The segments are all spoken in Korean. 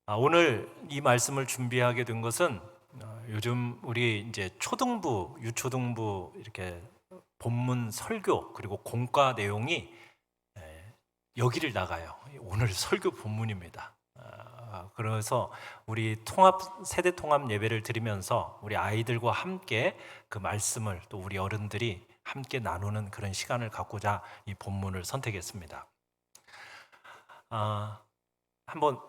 오늘 이 말씀을 준비하게 된 것은 요즘 우리 이제 초등부, 유초등부 이렇게 본문 설교 그리고 공과 내용이 여기를 나가요. 오늘 설교 본문입니다. 그래서 우리 세대 통합 예배를 드리면서 우리 아이들과 함께 그 말씀을 또 우리 어른들이 함께 나누는 그런 시간을 갖고자 이 본문을 선택했습니다. 한번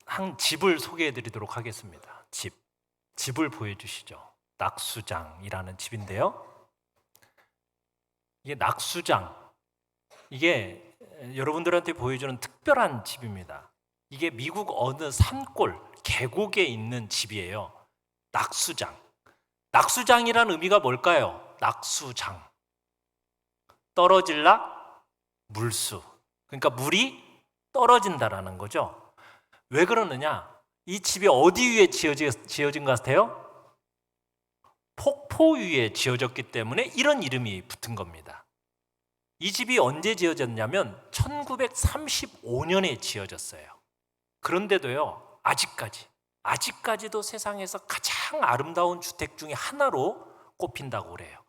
한 집을 소개해 드리도록 하겠습니다. 집을 보여주시죠. 낙수장이라는 집인데요. 이게 낙수장, 이게 여러분들한테 보여주는 특별한 집입니다. 이게 미국 어느 산골, 계곡에 있는 집이에요. 낙수장. 낙수장이라는 의미가 뭘까요? 낙수장. 떨어질라? 물수. 그러니까 물이 떨어진다라는 거죠. 왜 그러느냐? 이 집이 어디 위에 지어진 것 같아요? 폭포 위에 지어졌기 때문에 이런 이름이 붙은 겁니다. 이 집이 언제 지어졌냐면 1935년에 지어졌어요. 그런데도요, 아직까지도 세상에서 가장 아름다운 주택 중에 하나로 꼽힌다고 그래요.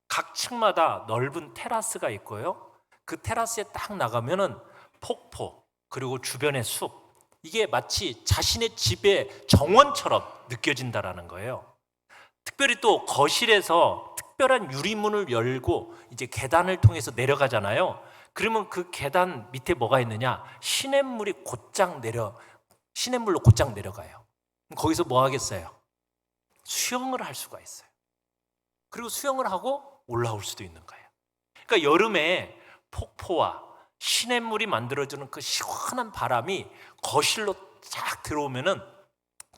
각 층마다 넓은 테라스가 있고요. 그 테라스에 딱 나가면은 폭포, 그리고 주변의 숲, 이게 마치 자신의 집의 정원처럼 느껴진다라는 거예요. 특별히 또 거실에서 특별한 유리문을 열고 이제 계단을 통해서 내려가잖아요. 그러면 그 계단 밑에 뭐가 있느냐? 시냇물로 곧장 내려가요. 거기서 뭐 하겠어요? 수영을 할 수가 있어요. 그리고 수영을 하고 올라올 수도 있는 거예요. 그러니까 여름에 폭포와 시냇물이 만들어주는 그 시원한 바람이 거실로 쫙 들어오면은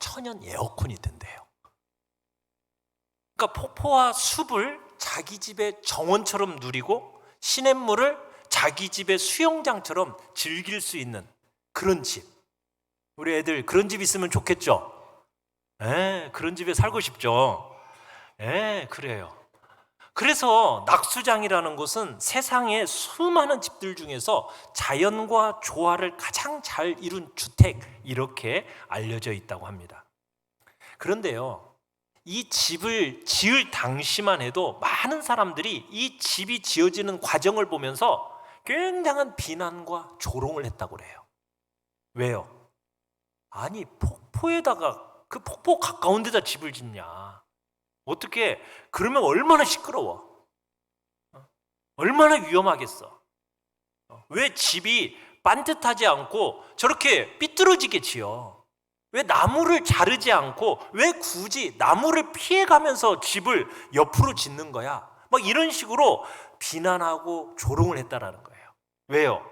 천연 에어컨이 된대요. 그러니까 폭포와 숲을 자기 집의 정원처럼 누리고 시냇물을 자기 집의 수영장처럼 즐길 수 있는 그런 집. 우리 애들 그런 집 있으면 좋겠죠? 그런 집에 살고 싶죠? 그래요. 그래서 낙수장이라는 곳은 세상의 수많은 집들 중에서 자연과 조화를 가장 잘 이룬 주택, 이렇게 알려져 있다고 합니다. 그런데요, 이 집을 지을 당시만 해도 많은 사람들이 이 집이 지어지는 과정을 보면서 굉장한 비난과 조롱을 했다고 그래요. 왜요? 아니, 폭포에다가, 그 폭포 가까운 데다 집을 짓냐? 어떻게, 그러면 얼마나 시끄러워? 얼마나 위험하겠어? 왜 집이 반듯하지 않고 저렇게 삐뚤어지게 지어? 왜 나무를 자르지 않고 왜 굳이 나무를 피해가면서 집을 옆으로 짓는 거야? 막 이런 식으로 비난하고 조롱을 했다라는 거예요. 왜요?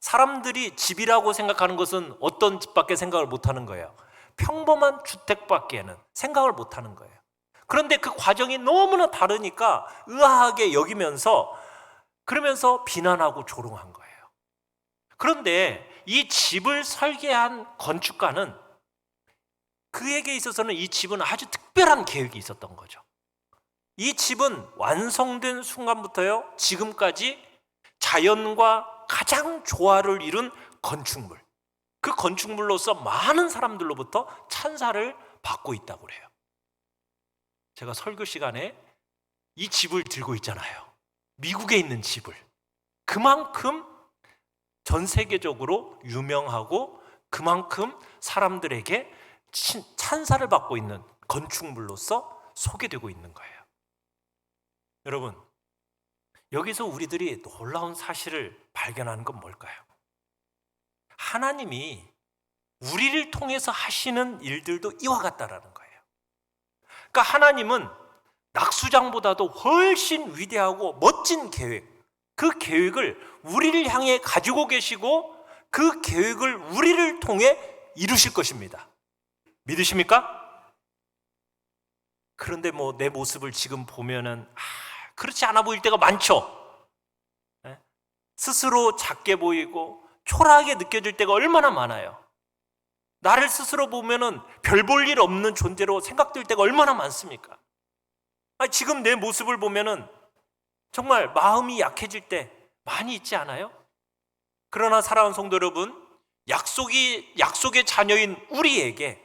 사람들이 집이라고 생각하는 것은 어떤 집밖에 생각을 못하는 거예요? 평범한 주택밖에는 생각을 못하는 거예요. 그런데 그 과정이 너무나 다르니까 의아하게 여기면서 그러면서 비난하고 조롱한 거예요. 그런데 이 집을 설계한 건축가는 그에게 있어서는 이 집은 아주 특별한 계획이 있었던 거죠. 이 집은 완성된 순간부터요, 지금까지 자연과 가장 조화를 이룬 건축물, 그 건축물로서 많은 사람들로부터 찬사를 받고 있다고 그래요. 제가 설교 시간에 이 집을 들고 있잖아요. 미국에 있는 집을. 그만큼 전 세계적으로 유명하고 그만큼 사람들에게 찬사를 받고 있는 건축물로서 소개되고 있는 거예요. 여러분, 여기서 우리들이 놀라운 사실을 발견하는 건 뭘까요? 하나님이 우리를 통해서 하시는 일들도 이와 같다라는 거예요. 그러니까 하나님은 낙수장보다도 훨씬 위대하고 멋진 계획, 그 계획을 우리를 향해 가지고 계시고 그 계획을 우리를 통해 이루실 것입니다. 믿으십니까? 그런데 뭐 내 모습을 지금 보면은 그렇지 않아 보일 때가 많죠. 스스로 작게 보이고 초라하게 느껴질 때가 얼마나 많아요. 나를 스스로 보면은 별 볼 일 없는 존재로 생각될 때가 얼마나 많습니까? 지금 내 모습을 보면은 정말 마음이 약해질 때 많이 있지 않아요? 그러나 사랑하는 성도 여러분, 약속의 자녀인 우리에게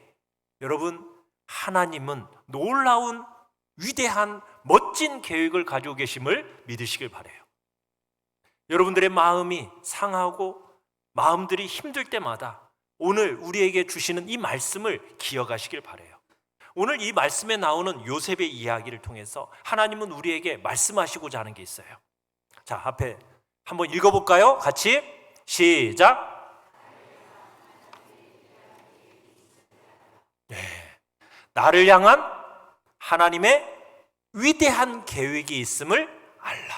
여러분, 하나님은 놀라운 위대한 멋진 계획을 가지고 계심을 믿으시길 바라요. 여러분들의 마음이 상하고 마음들이 힘들 때마다 오늘 우리에게 주시는 이 말씀을 기억하시길 바라요. 오늘 이 말씀에 나오는 요셉의 이야기를 통해서 하나님은 우리에게 말씀하시고자 하는 게 있어요. 자, 앞에 한번 읽어볼까요? 같이 시작. 네, 나를 향한 하나님의 위대한 계획이 있음을 알라.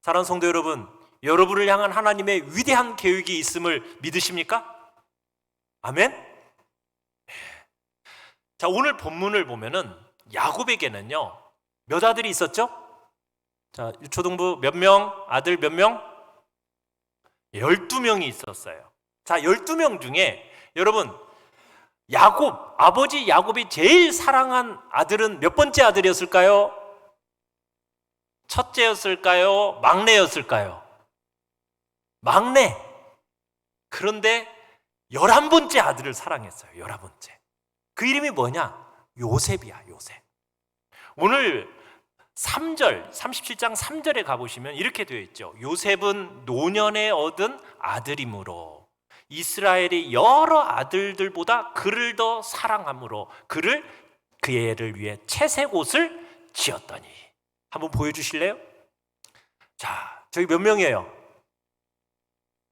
사랑하는 성도 여러분, 여러분을 향한 하나님의 위대한 계획이 있음을 믿으십니까? 아멘. 자, 오늘 본문을 보면은 야곱에게는요 몇 아들이 있었죠? 자, 유초등부 몇 명? 아들 몇 명? 12명이 있었어요. 자, 12명 중에 여러분, 아버지 야곱이 제일 사랑한 아들은 몇 번째 아들이었을까요? 첫째였을까요? 막내였을까요? 막내. 그런데 11번째 아들을 사랑했어요. 11번째. 그 이름이 뭐냐? 요셉이야, 요셉. 오늘 3절, 37장 3절에 가보시면 이렇게 되어 있죠. 요셉은 노년에 얻은 아들이므로 이스라엘의 여러 아들들보다 그를 더 사랑함으로 그의 애를 위해 채색 옷을 지었더니. 한번 보여주실래요? 자, 저기 몇 명이에요?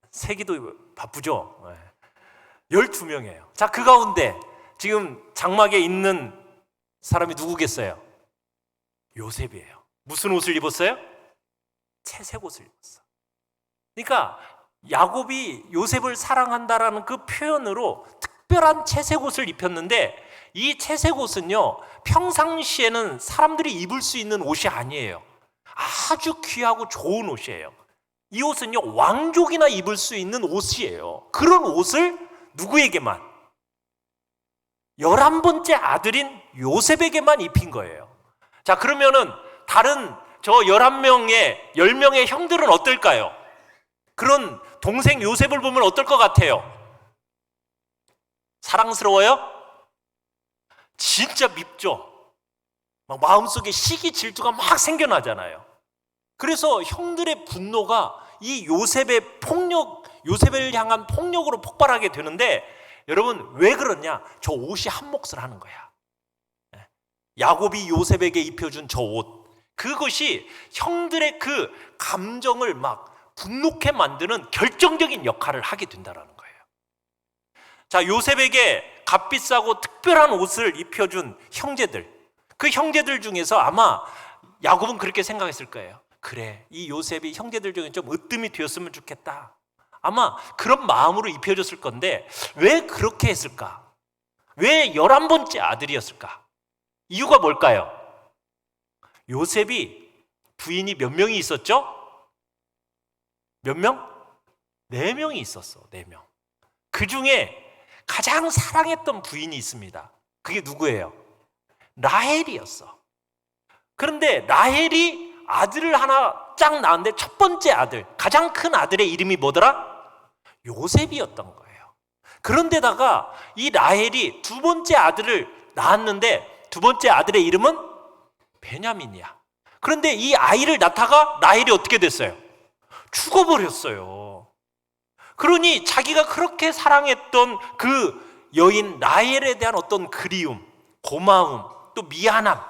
세기도 바쁘죠? 12명이에요. 자, 그 가운데 지금 장막에 있는 사람이 누구겠어요? 요셉이에요. 무슨 옷을 입었어요? 채색 옷을 입었어. 그러니까 야곱이 요셉을 사랑한다라는 그 표현으로 특별한 채색 옷을 입혔는데, 이 채색 옷은요 평상시에는 사람들이 입을 수 있는 옷이 아니에요. 아주 귀하고 좋은 옷이에요. 이 옷은요 왕족이나 입을 수 있는 옷이에요. 그런 옷을 누구에게만? 11번째 아들인 요셉에게만 입힌 거예요. 자, 그러면은 다른 저 11명의 10명의 형들은 어떨까요? 그런 동생 요셉을 보면 어떨 것 같아요? 사랑스러워요? 진짜 밉죠. 막 마음속에 시기 질투가 막 생겨나잖아요. 그래서 형들의 분노가 이 요셉을 향한 폭력으로 폭발하게 되는데, 여러분 왜 그러냐? 저 옷이 한 몫을 하는 거야. 야곱이 요셉에게 입혀준 저 옷, 그것이 형들의 그 감정을 막 분노케 만드는 결정적인 역할을 하게 된다는 거예요. 자, 요셉에게 값비싸고 특별한 옷을 입혀준 형제들, 그 형제들 중에서 아마 야곱은 그렇게 생각했을 거예요. 그래, 이 요셉이 형제들 중에 좀 으뜸이 되었으면 좋겠다. 아마 그런 마음으로 입혀줬을 건데 왜 그렇게 했을까? 왜 11번째 아들이었을까? 이유가 뭘까요? 요셉이 부인이 몇 명이 있었죠? 몇 명? 4명이 있었어. 4명. 그 중에 가장 사랑했던 부인이 있습니다. 그게 누구예요? 라헬이었어. 그런데 라헬이 아들을 하나 쫙 낳았는데 첫 번째 아들, 가장 큰 아들의 이름이 뭐더라? 요셉이었던 거예요. 그런데다가 이 라헬이 두 번째 아들을 낳았는데 두 번째 아들의 이름은 베냐민이야. 그런데 이 아이를 낳다가 라헬이 어떻게 됐어요? 죽어버렸어요. 그러니 자기가 그렇게 사랑했던 그 여인 라헬에 대한 어떤 그리움, 고마움, 또 미안함,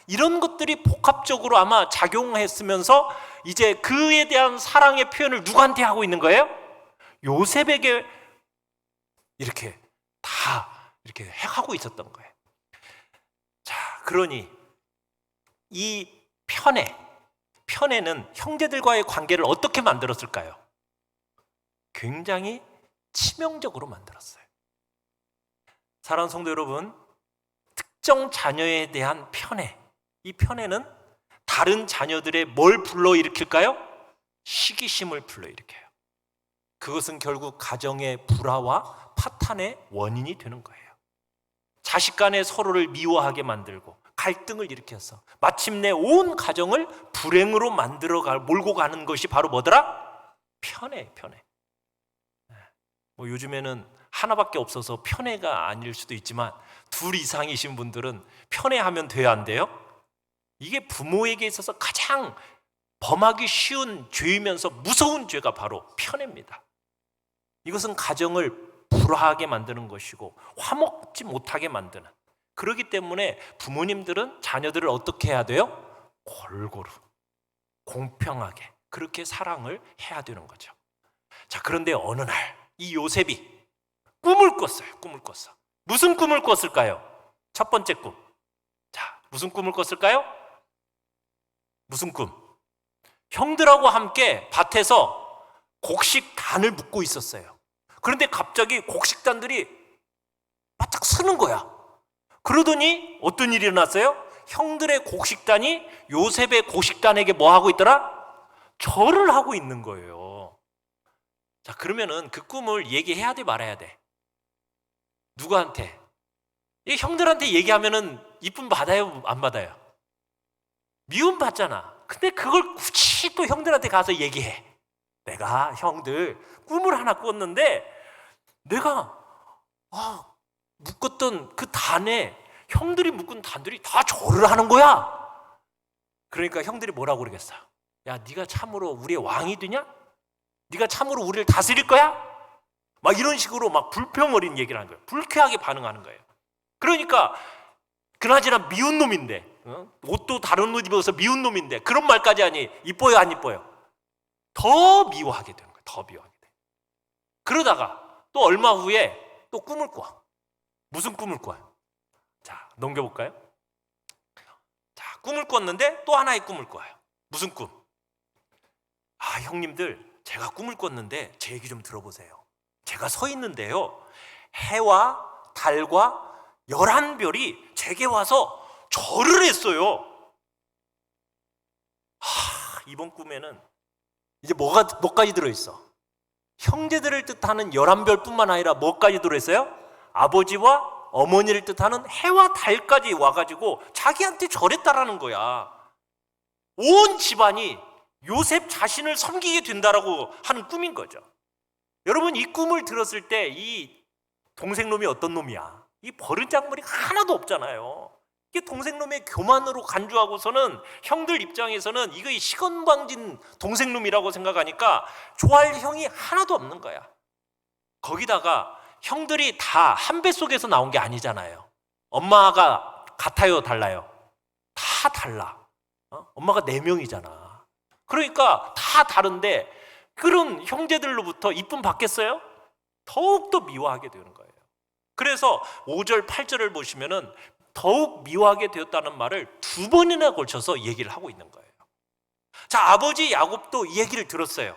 이런 것들이 복합적으로 아마 작용했으면서 이제 그에 대한 사랑의 표현을 누구한테 하고 있는 거예요? 요셉에게 이렇게 다 이렇게 하고 있었던 거예요. 자, 그러니 이 편애는 형제들과의 관계를 어떻게 만들었을까요? 굉장히 치명적으로 만들었어요. 사랑하는 성도 여러분, 특정 자녀에 대한 편애, 이 편애는 다른 자녀들의 뭘 불러일으킬까요? 시기심을 불러일으켜요. 그것은 결국 가정의 불화와 파탄의 원인이 되는 거예요. 자식 간에 서로를 미워하게 만들고 갈등을 일으켜서 마침내 온 가정을 불행으로 몰고 가는 것이 바로 뭐더라? 편애. 뭐 요즘에는 하나밖에 없어서 편애가 아닐 수도 있지만 둘 이상이신 분들은 편애하면 돼야 안 돼요? 이게 부모에게 있어서 가장 범하기 쉬운 죄이면서 무서운 죄가 바로 편애입니다. 이것은 가정을 불화하게 만드는 것이고 화목지 못하게 만드는, 그렇기 때문에 부모님들은 자녀들을 어떻게 해야 돼요? 골고루 공평하게 그렇게 사랑을 해야 되는 거죠. 자, 그런데 어느 날 이 요셉이 꿈을 꿨어요. 꿈을 꿨어. 무슨 꿈을 꿨을까요? 첫 번째 꿈. 자, 무슨 꿈을 꿨을까요? 무슨 꿈? 형들하고 함께 밭에서 곡식단을 묶고 있었어요. 그런데 갑자기 곡식단들이 바짝 서는 거야. 그러더니 어떤 일이 일어났어요? 형들의 곡식단이 요셉의 곡식단에게 뭐 하고 있더라? 절을 하고 있는 거예요. 자, 그러면은 그 꿈을 얘기해야 돼, 말아야 돼? 누구한테? 이 형들한테 얘기하면은 이쁨 받아요, 안 받아요? 미움 받잖아. 근데 그걸 굳이 또 형들한테 가서 얘기해. 내가 형들 꿈을 하나 꿨는데 내가 묶었던 그 단에 형들이 묶은 단들이 다 절을 하는 거야. 그러니까 형들이 뭐라고 그러겠어? 야, 네가 참으로 우리의 왕이 되냐? 네가 참으로 우리를 다스릴 거야? 막 이런 식으로 막 불평 어린 얘기를 하는 거예요. 불쾌하게 반응하는 거예요. 그러니까 그나저나 미운 놈인데, 옷도 다른 옷 입어서 미운 놈인데 그런 말까지 하니 이뻐요, 안 이뻐요? 더 미워하게 되는 거예요. 더 미워하게 돼. 그러다가 또 얼마 후에 또 꿈을 꿔. 무슨 꿈을 꿔요? 자, 넘겨볼까요? 자, 꿈을 꿨는데 또 하나의 꿈을 꿔요. 무슨 꿈? 형님들, 제가 꿈을 꿨는데 제 얘기 좀 들어보세요. 제가 서 있는데요, 해와 달과 11별이 제게 와서 절을 했어요. 이번 꿈에는 이제 뭐까지 들어있어? 형제들을 뜻하는 11별뿐만 아니라 뭐까지 들어있어요? 아버지와 어머니를 뜻하는 해와 달까지 와가지고 자기한테 절했다라는 거야. 온 집안이 요셉 자신을 섬기게 된다라고 하는 꿈인 거죠. 여러분, 이 꿈을 들었을 때 이 동생놈이 어떤 놈이야? 이 버르장머리가 하나도 없잖아요. 이게 동생놈의 교만으로 간주하고서는 형들 입장에서는 이거 시건방진 동생놈이라고 생각하니까 좋아할 형이 하나도 없는 거야. 거기다가 형들이 다 한 뱃속에서 나온 게 아니잖아요. 엄마가 같아요, 달라요? 다 달라. 엄마가 4명이잖아. 그러니까 다 다른데 그런 형제들로부터 이쁨 받겠어요? 더욱더 미워하게 되는 거예요. 그래서 5절, 8절을 보시면은 더욱 미워하게 되었다는 말을 2번이나 걸쳐서 얘기를 하고 있는 거예요. 자, 아버지 야곱도 이 얘기를 들었어요.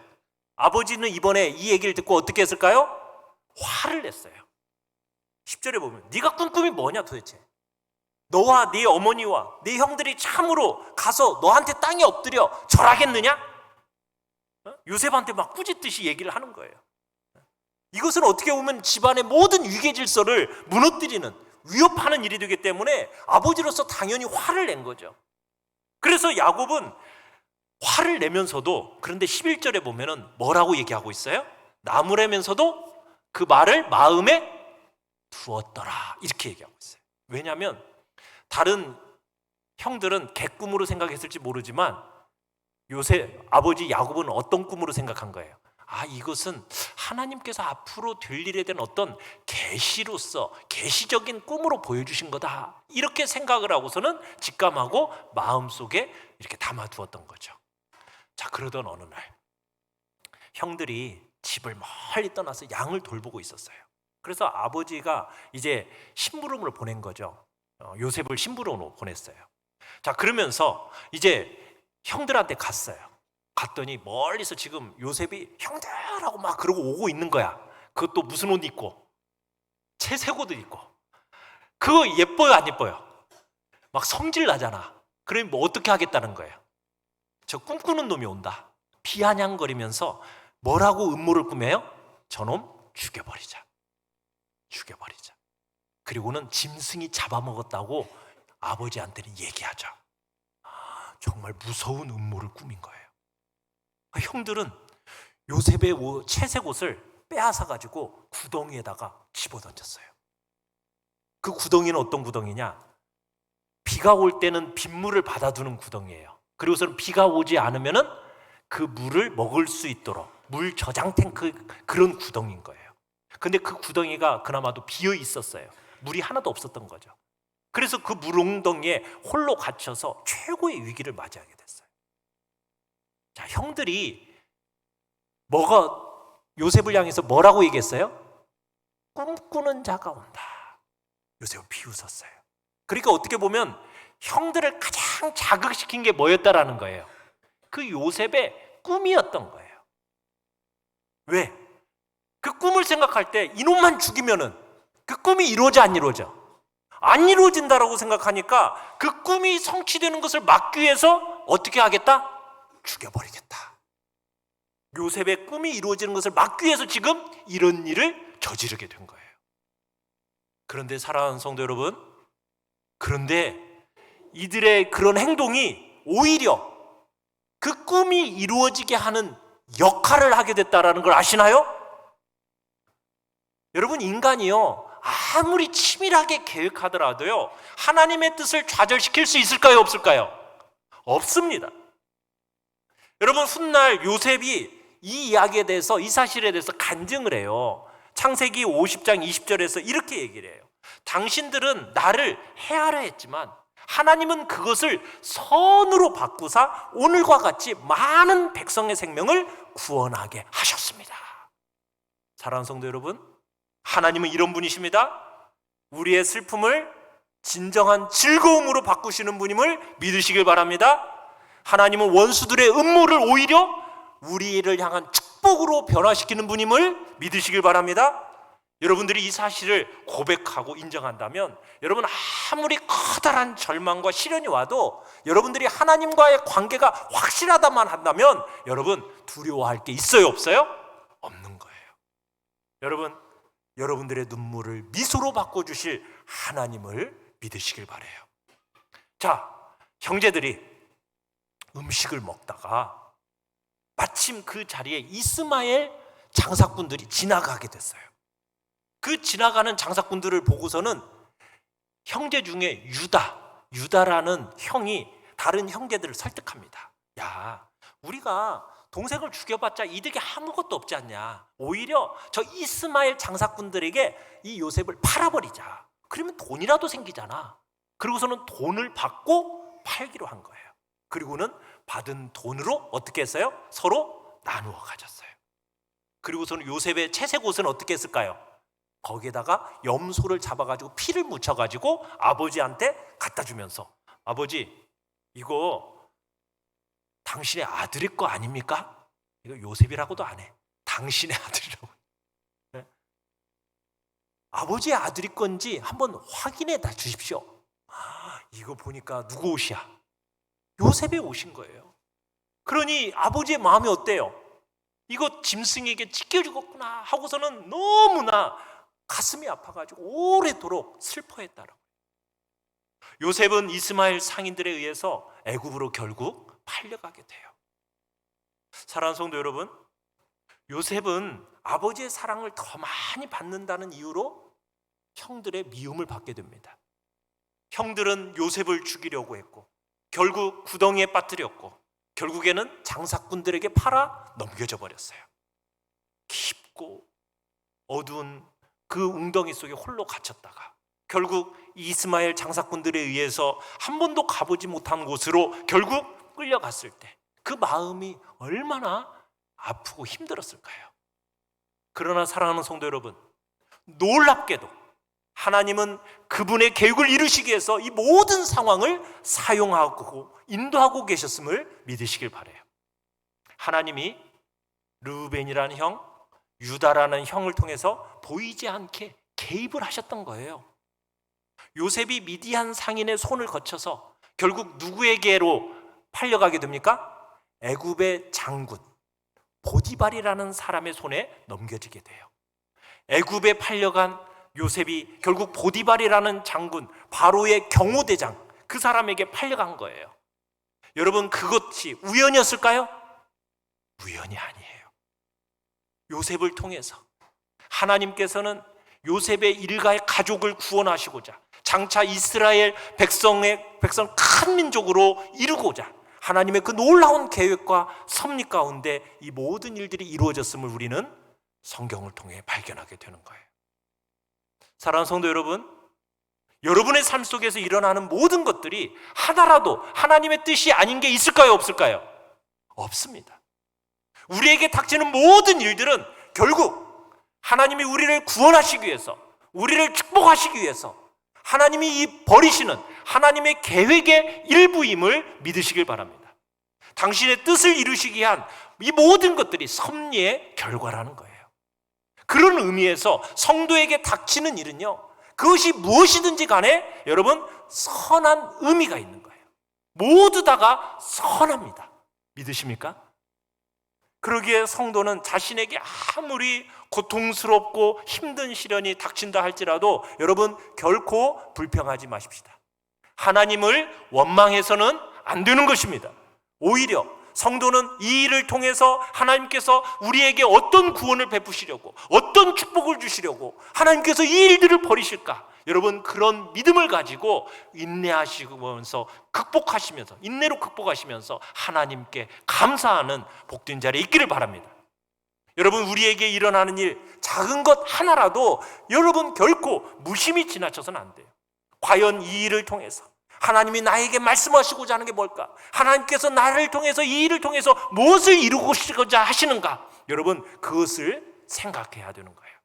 아버지는 이번에 이 얘기를 듣고 어떻게 했을까요? 화를 냈어요. 10절에 보면 네가 꾼 꿈이 뭐냐 도대체? 너와 네 어머니와 네 형들이 참으로 가서 너한테 땅에 엎드려 절하겠느냐? 요셉한테 막 꾸짖듯이 얘기를 하는 거예요. 이것은 어떻게 보면 집안의 모든 위계 질서를 무너뜨리는, 위협하는 일이 되기 때문에 아버지로서 당연히 화를 낸 거죠. 그래서 야곱은 화를 내면서도, 그런데 11절에 보면은 뭐라고 얘기하고 있어요? 나무라면서도 그 말을 마음에 두었더라, 이렇게 얘기하고 있어요. 왜냐하면 다른 형들은 개꿈으로 생각했을지 모르지만 요셉 아버지 야곱은 어떤 꿈으로 생각한 거예요? 이것은 하나님께서 앞으로 될 일에 대한 어떤 계시로서 계시적인 꿈으로 보여주신 거다, 이렇게 생각을 하고서는 직감하고 마음속에 이렇게 담아두었던 거죠. 자, 그러던 어느 날 형들이 집을 멀리 떠나서 양을 돌보고 있었어요. 그래서 아버지가 이제 심부름을 보낸 거죠. 요셉을 심부름으로 보냈어요. 자, 그러면서 이제 형들한테 갔어요. 갔더니 멀리서 지금 요셉이 형들하고 막 그러고 오고 있는 거야. 그것도 무슨 옷 입고? 채색 옷을 입고. 그거 예뻐요, 안 예뻐요? 막 성질 나잖아. 그러면 뭐 어떻게 하겠다는 거예요? 저 꿈꾸는 놈이 온다. 비아냥거리면서 뭐라고 음모를 꾸며요? 저놈 죽여버리자. 죽여버리자. 그리고는 짐승이 잡아먹었다고 아버지한테는 얘기하자. 정말 무서운 음모를 꾸민 거예요. 형들은 요셉의 채색 옷을 빼앗아 가지고 구덩이에다가 집어던졌어요. 그 구덩이는 어떤 구덩이냐? 비가 올 때는 빗물을 받아두는 구덩이에요. 그리고서는 비가 오지 않으면은 그 물을 먹을 수 있도록 물 저장 탱크, 그런 구덩이인 거예요. 근데 그 구덩이가 그나마도 비어 있었어요. 물이 하나도 없었던 거죠. 그래서 그 물웅덩이에 홀로 갇혀서 최고의 위기를 맞이하게 됐어요. 자, 형들이 요셉을 향해서 뭐라고 얘기했어요? 꿈꾸는 자가 온다. 요셉은 비웃었어요. 그러니까 어떻게 보면 형들을 가장 자극시킨 게 뭐였다라는 거예요. 그 요셉의 꿈이었던 거예요. 왜? 그 꿈을 생각할 때 이놈만 죽이면은 그 꿈이 이루어져 안 이루어져? 안 이루어진다라고 생각하니까 그 꿈이 성취되는 것을 막기 위해서 어떻게 하겠다? 죽여버리겠다. 요셉의 꿈이 이루어지는 것을 막기 위해서 지금 이런 일을 저지르게 된 거예요. 그런데 사랑하는 성도 여러분, 그런데 이들의 그런 행동이 오히려 그 꿈이 이루어지게 하는 역할을 하게 됐다라는 걸 아시나요? 여러분, 인간이요, 아무리 치밀하게 계획하더라도요, 하나님의 뜻을 좌절시킬 수 있을까요, 없을까요? 없습니다. 여러분, 훗날 요셉이 이 이야기에 대해서, 이 사실에 대해서 간증을 해요. 창세기 50장 20절에서 이렇게 얘기를 해요. 당신들은 나를 해하려 했지만 하나님은 그것을 선으로 바꾸사 오늘과 같이 많은 백성의 생명을 구원하게 하셨습니다. 사랑하는 성도 여러분, 하나님은 이런 분이십니다. 우리의 슬픔을 진정한 즐거움으로 바꾸시는 분임을 믿으시길 바랍니다. 하나님은 원수들의 음모를 오히려 우리를 향한 축복으로 변화시키는 분임을 믿으시길 바랍니다. 여러분들이 이 사실을 고백하고 인정한다면, 여러분 아무리 커다란 절망과 시련이 와도 여러분들이 하나님과의 관계가 확실하다만 한다면 여러분 두려워할 게 있어요, 없어요? 없는 거예요. 여러분, 여러분들의 눈물을 미소로 바꿔주실 하나님을 믿으시길 바라요. 자, 형제들이 음식을 먹다가 마침 그 자리에 이스마엘 장사꾼들이 지나가게 됐어요. 그 지나가는 장사꾼들을 보고서는 형제 중에 유다라는 형이 다른 형제들을 설득합니다. 야, 우리가 동생을 죽여봤자 이득이 아무것도 없지 않냐. 오히려 저 이스마엘 장사꾼들에게 이 요셉을 팔아버리자. 그러면 돈이라도 생기잖아. 그리고서는 돈을 받고 팔기로 한 거예요. 그리고는 받은 돈으로 어떻게 했어요? 서로 나누어 가졌어요. 그리고서는 요셉의 채색 옷은 어떻게 했을까요? 거기에다가 염소를 잡아가지고 피를 묻혀가지고 아버지한테 갖다 주면서, 아버지, 이거 당신의 아들일 거 아닙니까? 이거 요셉이라고도 안 해. 당신의 아들이라고. 네? 아버지의 아들일 건지 한번 확인해 다 주십시오. 이거 보니까 누구 옷이야? 요셉의 옷인 거예요. 그러니 아버지의 마음이 어때요? 이거 짐승에게 찢겨 죽었구나 하고서는 너무나 가슴이 아파가지고 오래도록 슬퍼했다라고. 요셉은 이스마엘 상인들에 의해서 애굽으로 결국 팔려가게 돼요. 사랑하는 성도 여러분, 요셉은 아버지의 사랑을 더 많이 받는다는 이유로 형들의 미움을 받게 됩니다. 형들은 요셉을 죽이려고 했고 결국 구덩이에 빠뜨렸고 결국에는 장사꾼들에게 팔아 넘겨져 버렸어요. 깊고 어두운 그 웅덩이 속에 홀로 갇혔다가 결국 이스마엘 장사꾼들에 의해서 한 번도 가보지 못한 곳으로 결국 끌려갔을 때 그 마음이 얼마나 아프고 힘들었을까요? 그러나 사랑하는 성도 여러분, 놀랍게도 하나님은 그분의 계획을 이루시기 위해서 이 모든 상황을 사용하고 인도하고 계셨음을 믿으시길 바라요. 하나님이 르우벤이라는 형, 유다라는 형을 통해서 보이지 않게 개입을 하셨던 거예요. 요셉이 미디안 상인의 손을 거쳐서 결국 누구에게로 팔려가게 됩니까? 애굽의 장군 보디발이라는 사람의 손에 넘겨지게 돼요. 애굽에 팔려간 요셉이 결국 보디발이라는 장군, 바로의 경호대장, 그 사람에게 팔려간 거예요. 여러분, 그것이 우연이었을까요? 우연이 아니에요. 요셉을 통해서 하나님께서는 요셉의 일가의 가족을 구원하시고자 장차 이스라엘 백성 큰 민족으로 이루고자 하나님의 그 놀라운 계획과 섭리 가운데 이 모든 일들이 이루어졌음을 우리는 성경을 통해 발견하게 되는 거예요. 사랑하는 성도 여러분, 여러분의 삶 속에서 일어나는 모든 것들이 하나라도 하나님의 뜻이 아닌 게 있을까요? 없을까요? 없습니다. 우리에게 닥치는 모든 일들은 결국 하나님이 우리를 구원하시기 위해서, 우리를 축복하시기 위해서 하나님이 이 버리시는 하나님의 계획의 일부임을 믿으시길 바랍니다. 당신의 뜻을 이루시기 위한 이 모든 것들이 섭리의 결과라는 거예요. 그런 의미에서 성도에게 닥치는 일은요, 그것이 무엇이든지 간에 여러분 선한 의미가 있는 거예요. 모두 다가 선합니다. 믿으십니까? 그러기에 성도는 자신에게 아무리 고통스럽고 힘든 시련이 닥친다 할지라도 여러분 결코 불평하지 마십시다. 하나님을 원망해서는 안 되는 것입니다. 오히려 성도는 이 일을 통해서 하나님께서 우리에게 어떤 구원을 베푸시려고, 어떤 축복을 주시려고 하나님께서 이 일들을 버리실까, 여러분 그런 믿음을 가지고 인내하시면서 극복하시면서, 인내로 극복하시면서 하나님께 감사하는 복된 자리에 있기를 바랍니다. 여러분 우리에게 일어나는 일 작은 것 하나라도 여러분 결코 무심히 지나쳐서는 안 돼요. 과연 이 일을 통해서 하나님이 나에게 말씀하시고자 하는 게 뭘까? 하나님께서 나를 통해서 이 일을 통해서 무엇을 이루고자 하시는가? 여러분 그것을 생각해야 되는 거예요.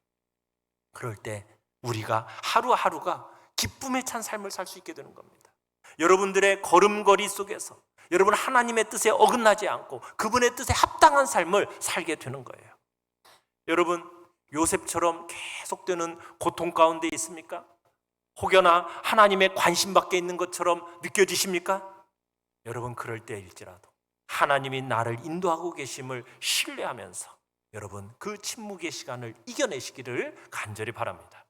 그럴 때 우리가 하루하루가 기쁨에 찬 삶을 살 수 있게 되는 겁니다. 여러분들의 걸음걸이 속에서 여러분 하나님의 뜻에 어긋나지 않고 그분의 뜻에 합당한 삶을 살게 되는 거예요. 여러분 요셉처럼 계속되는 고통 가운데 있습니까? 혹여나 하나님의 관심 밖에 있는 것처럼 느껴지십니까? 여러분 그럴 때일지라도 하나님이 나를 인도하고 계심을 신뢰하면서 여러분 그 침묵의 시간을 이겨내시기를 간절히 바랍니다.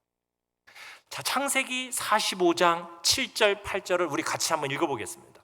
자, 창세기 45장 7절 8절을 우리 같이 한번 읽어보겠습니다.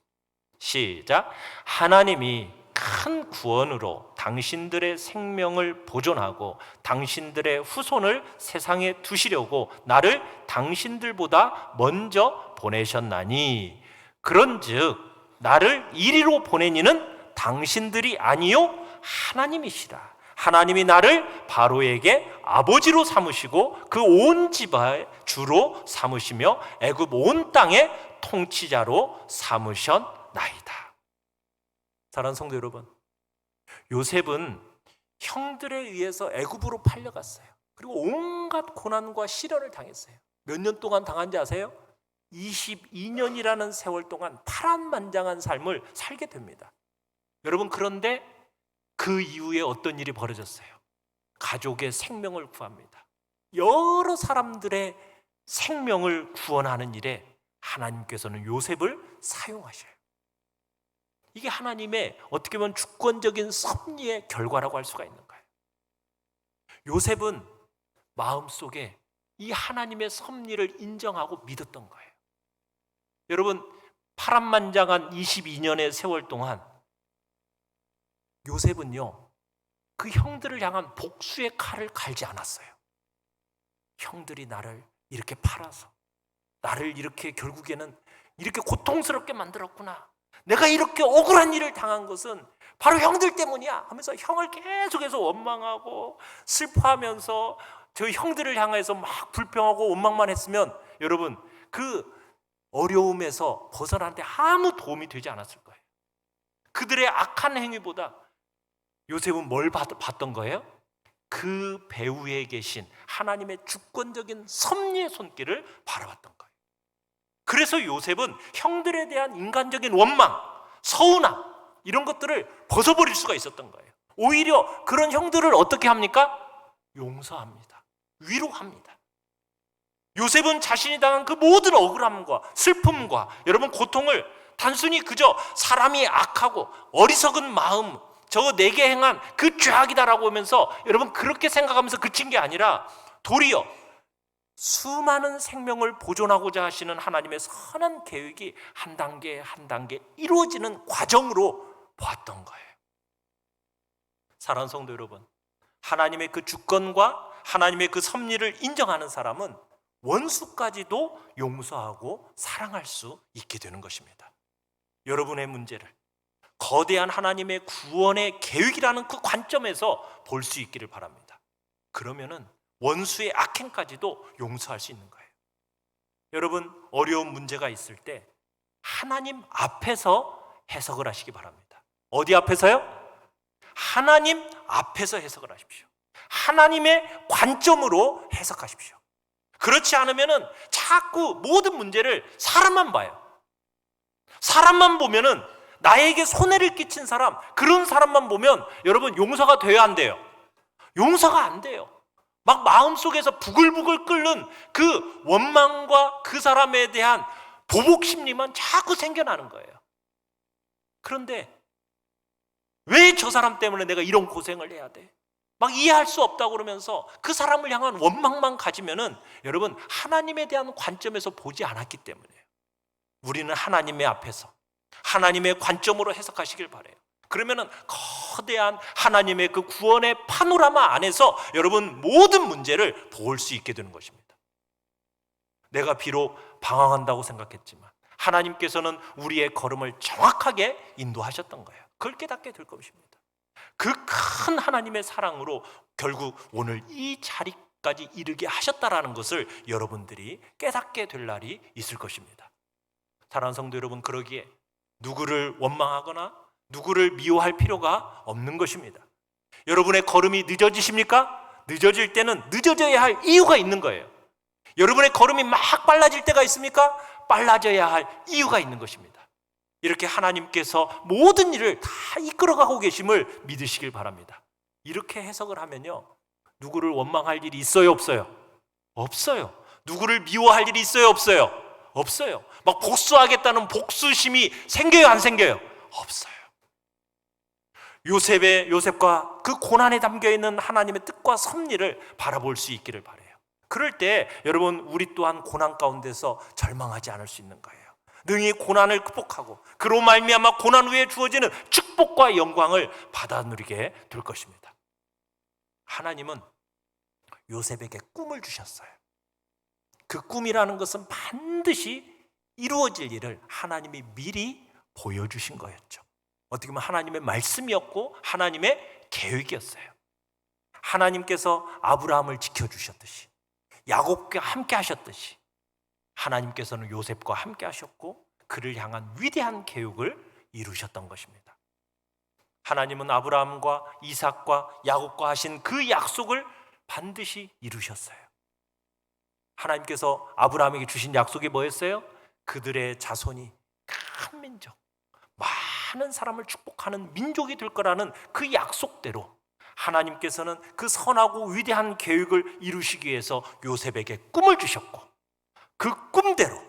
시작. 하나님이 큰 구원으로 당신들의 생명을 보존하고 당신들의 후손을 세상에 두시려고 나를 당신들보다 먼저 보내셨나니 그런즉 나를 이리로 보낸 이는 당신들이 아니요 하나님이시라. 하나님이 나를 바로에게 아버지로 삼으시고 그 온 집의 주로 삼으시며 애굽 온 땅의 통치자로 삼으셨나이다. 사랑하는 성도 여러분, 요셉은 형들에 의해서 애굽으로 팔려갔어요. 그리고 온갖 고난과 시련을 당했어요. 몇 년 동안 당한지 아세요? 22년이라는 세월 동안 파란만장한 삶을 살게 됩니다. 여러분 그런데 그 이후에 어떤 일이 벌어졌어요? 가족의 생명을 구합니다. 여러 사람들의 생명을 구원하는 일에 하나님께서는 요셉을 사용하셔요. 이게 하나님의 어떻게 보면 주권적인 섭리의 결과라고 할 수가 있는 거예요. 요셉은 마음속에 이 하나님의 섭리를 인정하고 믿었던 거예요. 여러분 파란만장한 22년의 세월 동안 요셉은요 그 형들을 향한 복수의 칼을 갈지 않았어요. 형들이 나를 이렇게 팔아서 나를 이렇게 결국에는 이렇게 고통스럽게 만들었구나, 내가 이렇게 억울한 일을 당한 것은 바로 형들 때문이야 하면서 형을 계속해서 원망하고 슬퍼하면서 저 형들을 향해서 막 불평하고 원망만 했으면 여러분 그 어려움에서 벗어나는데 아무 도움이 되지 않았을 거예요. 그들의 악한 행위보다 요셉은 뭘 봤던 거예요? 그 배후에 계신 하나님의 주권적인 섭리의 손길을 바라봤던 거예요. 그래서 요셉은 형들에 대한 인간적인 원망, 서운함 이런 것들을 벗어버릴 수가 있었던 거예요. 오히려 그런 형들을 어떻게 합니까? 용서합니다. 위로합니다. 요셉은 자신이 당한 그 모든 억울함과 슬픔과 여러분 고통을 단순히 그저 사람이 악하고 어리석은 마음, 저 내게 행한 그 죄악이다라고 하면서 여러분 그렇게 생각하면서 그친 게 아니라 도리어 수많은 생명을 보존하고자 하시는 하나님의 선한 계획이 한 단계 한 단계 이루어지는 과정으로 보았던 거예요. 사랑하는 성도 여러분, 하나님의 그 주권과 하나님의 그 섭리를 인정하는 사람은 원수까지도 용서하고 사랑할 수 있게 되는 것입니다. 여러분의 문제를 거대한 하나님의 구원의 계획이라는 그 관점에서 볼 수 있기를 바랍니다. 그러면은 원수의 악행까지도 용서할 수 있는 거예요. 여러분, 어려운 문제가 있을 때 하나님 앞에서 해석을 하시기 바랍니다. 어디 앞에서요? 하나님 앞에서 해석을 하십시오. 하나님의 관점으로 해석하십시오. 그렇지 않으면은 자꾸 모든 문제를 사람만 봐요. 사람만 보면은 나에게 손해를 끼친 사람, 그런 사람만 보면 여러분 용서가 돼야 안 돼요? 용서가 안 돼요. 막 마음속에서 부글부글 끓는 그 원망과 그 사람에 대한 보복 심리만 자꾸 생겨나는 거예요. 그런데 왜 저 사람 때문에 내가 이런 고생을 해야 돼? 막 이해할 수 없다고 그러면서 그 사람을 향한 원망만 가지면은 여러분 하나님에 대한 관점에서 보지 않았기 때문이에요. 우리는 하나님의 앞에서 하나님의 관점으로 해석하시길 바라요. 그러면은 거대한 하나님의 그 구원의 파노라마 안에서 여러분 모든 문제를 볼 수 있게 되는 것입니다. 내가 비록 방황한다고 생각했지만 하나님께서는 우리의 걸음을 정확하게 인도하셨던 거예요. 그걸 깨닫게 될 것입니다. 그 큰 하나님의 사랑으로 결국 오늘 이 자리까지 이르게 하셨다라는 것을 여러분들이 깨닫게 될 날이 있을 것입니다. 사랑하는 성도 여러분, 그러기에 누구를 원망하거나 누구를 미워할 필요가 없는 것입니다. 여러분의 걸음이 늦어지십니까? 늦어질 때는 늦어져야 할 이유가 있는 거예요. 여러분의 걸음이 막 빨라질 때가 있습니까? 빨라져야 할 이유가 있는 것입니다. 이렇게 하나님께서 모든 일을 다 이끌어가고 계심을 믿으시길 바랍니다. 이렇게 해석을 하면요, 누구를 원망할 일이 있어요, 없어요? 없어요. 누구를 미워할 일이 있어요, 없어요? 없어요. 막 복수하겠다는 복수심이 생겨요, 안 생겨요? 없어요. 요셉과 그 고난에 담겨있는 하나님의 뜻과 섭리를 바라볼 수 있기를 바라요. 그럴 때 여러분 우리 또한 고난 가운데서 절망하지 않을 수 있는 거예요. 능히 고난을 극복하고 그로 말미암아 고난 후에 주어지는 축복과 영광을 받아 누리게 될 것입니다. 하나님은 요셉에게 꿈을 주셨어요. 그 꿈이라는 것은 반드시 이루어질 일을 하나님이 미리 보여주신 거였죠. 어떻게 보면 하나님의 말씀이었고 하나님의 계획이었어요. 하나님께서 아브라함을 지켜주셨듯이 야곱과 함께 하셨듯이 하나님께서는 요셉과 함께 하셨고 그를 향한 위대한 계획을 이루셨던 것입니다. 하나님은 아브라함과 이삭과 야곱과 하신 그 약속을 반드시 이루셨어요. 하나님께서 아브라함에게 주신 약속이 뭐였어요? 그들의 자손이 큰 민족, 많은 사람을 축복하는 민족이 될 거라는 그 약속대로 하나님께서는 그 선하고 위대한 계획을 이루시기 위해서 요셉에게 꿈을 주셨고 그 꿈대로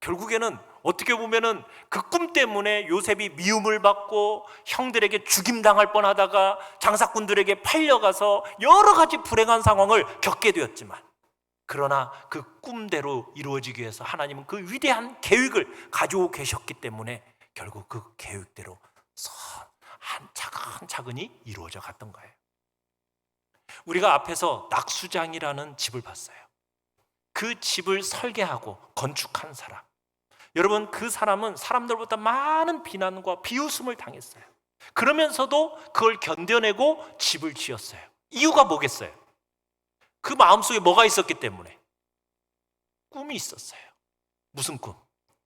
결국에는 어떻게 보면은 그 꿈 때문에 요셉이 미움을 받고 형들에게 죽임당할 뻔하다가 장사꾼들에게 팔려가서 여러 가지 불행한 상황을 겪게 되었지만 그러나 그 꿈대로 이루어지기 위해서 하나님은 그 위대한 계획을 가지고 계셨기 때문에 결국 그 계획대로 차근차근히 이루어져 갔던 거예요. 우리가 앞에서 낙수장이라는 집을 봤어요. 그 집을 설계하고 건축한 사람, 여러분 그 사람은 사람들보다 많은 비난과 비웃음을 당했어요. 그러면서도 그걸 견뎌내고 집을 지었어요. 이유가 뭐겠어요? 그 마음속에 뭐가 있었기 때문에? 꿈이 있었어요. 무슨 꿈?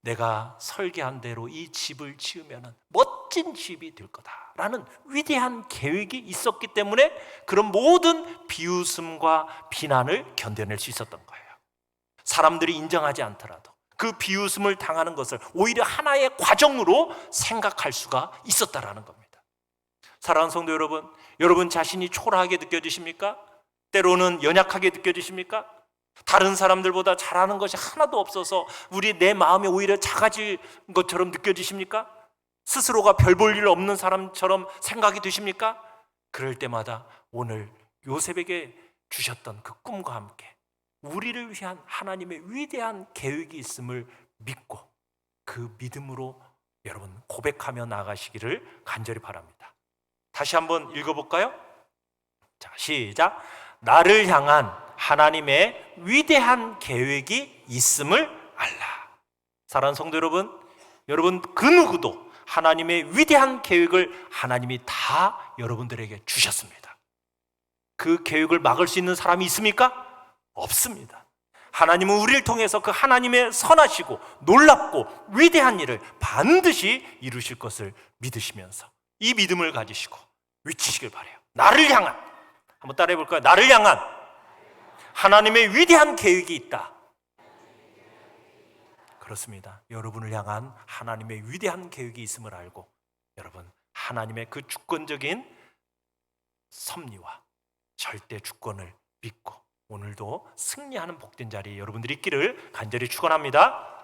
내가 설계한 대로 이 집을 지으면 멋진 집이 될 거다라는 위대한 계획이 있었기 때문에 그런 모든 비웃음과 비난을 견뎌낼 수 있었던 거예요. 사람들이 인정하지 않더라도 그 비웃음을 당하는 것을 오히려 하나의 과정으로 생각할 수가 있었다라는 겁니다. 사랑하는 성도 여러분, 여러분 자신이 초라하게 느껴지십니까? 때로는 연약하게 느껴지십니까? 다른 사람들보다 잘하는 것이 하나도 없어서 내 마음이 오히려 작아질 것처럼 느껴지십니까? 스스로가 별 볼 일 없는 사람처럼 생각이 되십니까? 그럴 때마다 오늘 요셉에게 주셨던 그 꿈과 함께 우리를 위한 하나님의 위대한 계획이 있음을 믿고 그 믿음으로 여러분 고백하며 나가시기를 간절히 바랍니다. 다시 한번 읽어볼까요? 자, 시작. 나를 향한 하나님의 위대한 계획이 있음을 알라. 사랑하는 성도 여러분, 여러분 그 누구도 하나님의 위대한 계획을 하나님이 다 여러분들에게 주셨습니다. 그 계획을 막을 수 있는 사람이 있습니까? 없습니다. 하나님은 우리를 통해서 그 하나님의 선하시고 놀랍고 위대한 일을 반드시 이루실 것을 믿으시면서 이 믿음을 가지시고 외치시길 바라요. 나를 향한, 한번 따라해 볼까요? 나를 향한 하나님의 위대한 계획이 있다. 그렇습니다. 여러분을 향한 하나님의 위대한 계획이 있음을 알고 여러분 하나님의 그 주권적인 섭리와 절대 주권을 믿고 오늘도 승리하는 복된 자리에 여러분들이 있기를 간절히 축원합니다.